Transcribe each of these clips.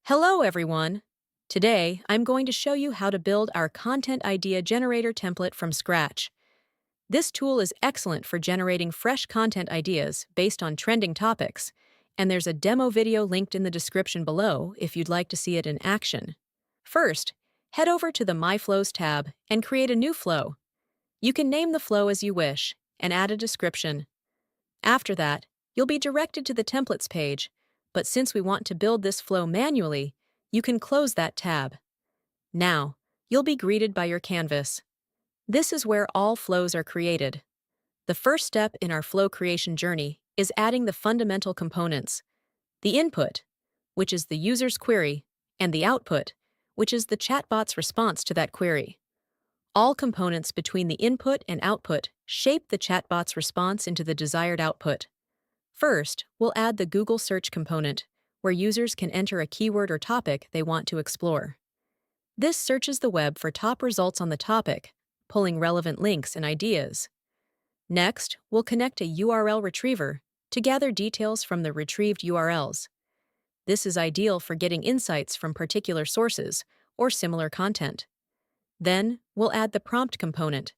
Hello, everyone. Today, I'm going to show you how to build our content idea generator template from scratch. This tool is excellent for generating fresh content ideas based on trending topics, and there's a demo video linked in the description below if you'd like to see it in action. First, head over to the My Flows tab and create a new flow. You can name the flow as you wish and add a description. After that, you'll be directed to the templates page, but since we want to build this flow manually, you can close that tab. Now, you'll be greeted by your canvas. This is where all flows are created. The first step in our flow creation journey is adding the fundamental components: the input, which is the user's query, and the output, which is the chatbot's response to that query. All components between the input and output shape the chatbot's response into the desired output. First, we'll add the Google search component, where users can enter a keyword or topic they want to explore. This searches the web for top results on the topic, pulling relevant links and ideas. Next, we'll connect a URL retriever to gather details from the retrieved URLs. This is ideal for getting insights from particular sources or similar content. Then, we'll add the prompt component,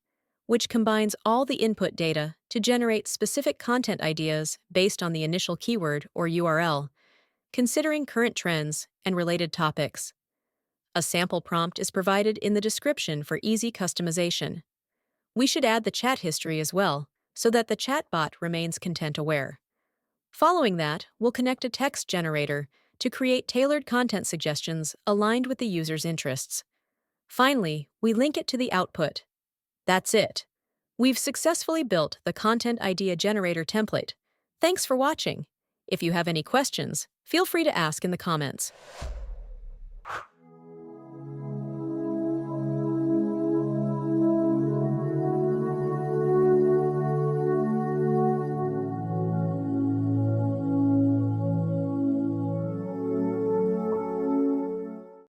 which combines all the input data to generate specific content ideas based on the initial keyword or URL, considering current trends and related topics. A sample prompt is provided in the description for easy customization. We should add the chat history as well, so that the chatbot remains content-aware. Following that, we'll connect a text generator to create tailored content suggestions aligned with the user's interests. Finally, we link it to the output. That's it. We've successfully built the Content Idea Generator template. Thanks for watching. If you have any questions, feel free to ask in the comments.